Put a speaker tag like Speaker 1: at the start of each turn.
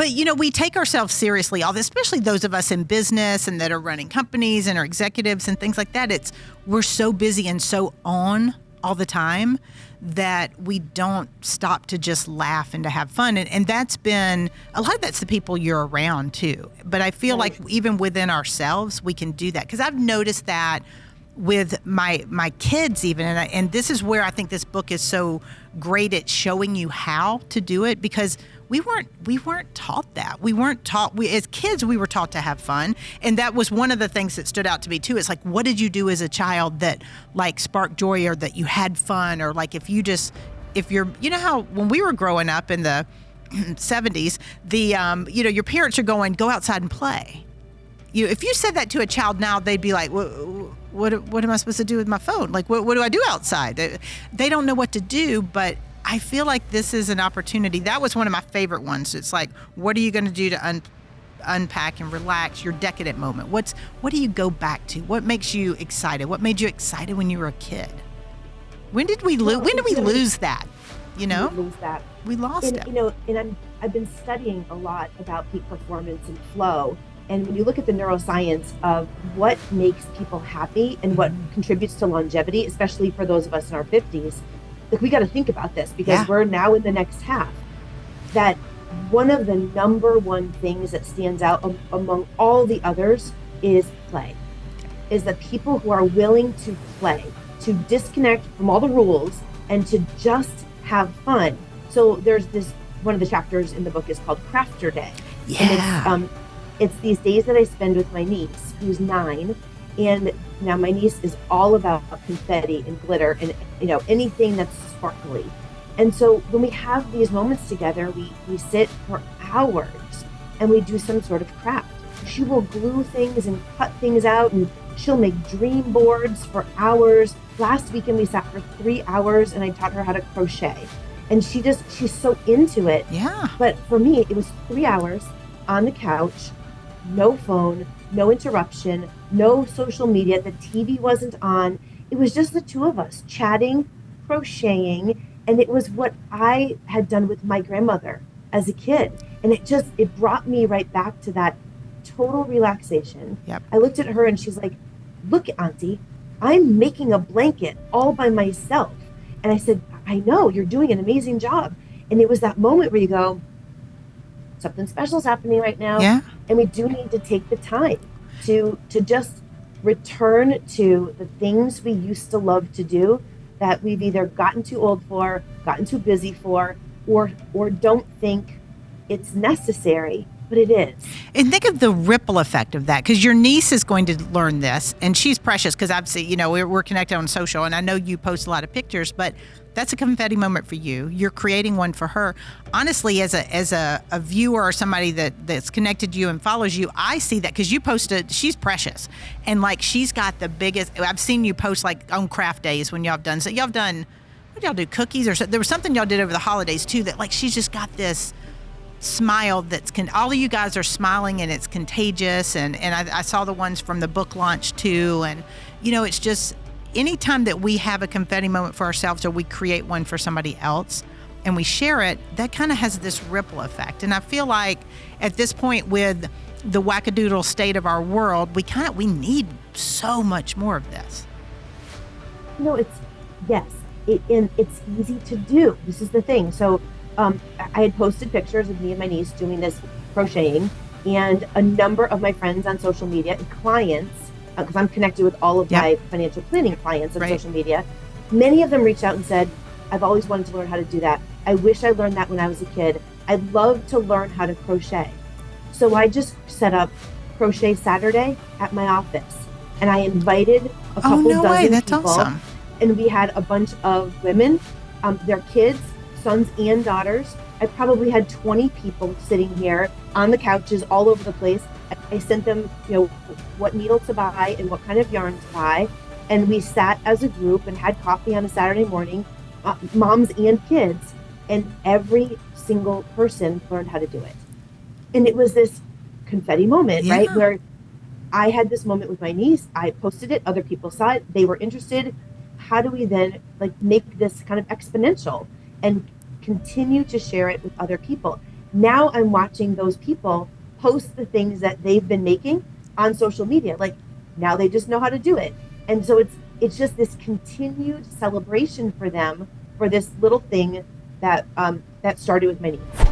Speaker 1: But, we take ourselves seriously, especially those of us in business and that are running companies and are executives and things like that. We're so busy and so on all the time that we don't stop to just laugh and to have fun. And that's been, a lot of that's the people you're around too. But I feel like even within ourselves, we can do that. Because I've noticed that with my kids even, and this is where I think this book is so great at showing you how to do it, because we weren't taught that. We weren't taught, as kids, we were taught to have fun. And that was one of the things that stood out to me too. It's like, what did you do as a child that like sparked joy, or that you had fun, or like if you're, how when we were growing up in the 70s, your parents are going, go outside and play. If you said that to a child now, they'd be like, what am I supposed to do with my phone? Like, what do I do outside? They don't know what to do, but I feel like this is an opportunity. That was one of my favorite ones. It's like, what are you going to do to unpack and relax your decadent moment? What do you go back to? What makes you excited? What made you excited when you were a kid? When did we lose that?
Speaker 2: We lose that.
Speaker 1: We lost it.
Speaker 2: And I've been studying a lot about peak performance and flow. And when you look at the neuroscience of what makes people happy and what contributes to longevity, especially for those of us in our 50s, like we got to think about this, because we're now in the next half. That one of the number one things that stands out among all the others is play. Is the people who are willing to play, to disconnect from all the rules and to just have fun. So there's this, one of the chapters in the book is called Crafter Day.
Speaker 1: Yeah.
Speaker 2: And it's these days that I spend with my niece, who's 9. And now my niece is all about confetti and glitter and, anything that's sparkly. And so when we have these moments together, we sit for hours and we do some sort of craft. She will glue things and cut things out, and she'll make dream boards for hours. Last weekend we sat for 3 hours and I taught her how to crochet. And she's so into it.
Speaker 1: Yeah.
Speaker 2: But for me, it was 3 hours on the couch, no phone, no interruption, no social media. The TV wasn't on. It was just the two of us chatting, crocheting. And it was what I had done with my grandmother as a kid. And it brought me right back to that total relaxation.
Speaker 1: Yep.
Speaker 2: I looked at her and she's like, look, Auntie, I'm making a blanket all by myself. And I said, I know, you're doing an amazing job. And it was that moment where you go, something special is happening right now.
Speaker 1: Yeah.
Speaker 2: And we do need to take the time to just return to the things we used to love to do that we've either gotten too old for, gotten too busy for, or don't think it's necessary, but it is.
Speaker 1: And think of the ripple effect of that, because your niece is going to learn this, and she's precious, because I've seen, we're connected on social, and I know you post a lot of pictures, but that's a confetti moment for you. You're creating one for her. Honestly, as a viewer or somebody that's connected to you and follows you, I see that, because you posted, she's precious. And like, she's got the biggest, I've seen you post like on craft days when y'all have done, what did y'all do, cookies or something? There was something y'all did over the holidays too, that like, she's just got this smile all of you guys are smiling, and it's contagious. And I saw the ones from the book launch too. And, it's just, anytime that we have a confetti moment for ourselves, or we create one for somebody else and we share it, that kind of has this ripple effect. And I feel like at this point, with the wackadoodle state of our world, we need so much more of this.
Speaker 2: It's easy to do. This is the thing. So I had posted pictures of me and my niece doing this crocheting, and a number of my friends on social media and clients, because I'm connected with all of my financial planning clients on social media, many of them reached out and said, I've always wanted to learn how to do that. I wish I learned that when I was a kid. I'd love to learn how to crochet. So I just set up Crochet Saturday at my office, and I invited a couple dozen
Speaker 1: That's
Speaker 2: people.
Speaker 1: Awesome.
Speaker 2: And we had a bunch of women, their kids, sons and daughters. I probably had 20 people sitting here on the couches all over the place. I sent them, what needle to buy and what kind of yarn to buy. And we sat as a group and had coffee on a Saturday morning, moms and kids. And every single person learned how to do it. And it was this confetti moment, right? Where I had this moment with my niece. I posted it. Other people saw it. They were interested. How do we then make this kind of exponential and continue to share it with other people? Now I'm watching those people post the things that they've been making on social media. Like now they just know how to do it. And so it's just this continued celebration for them for this little thing that that started with my niece.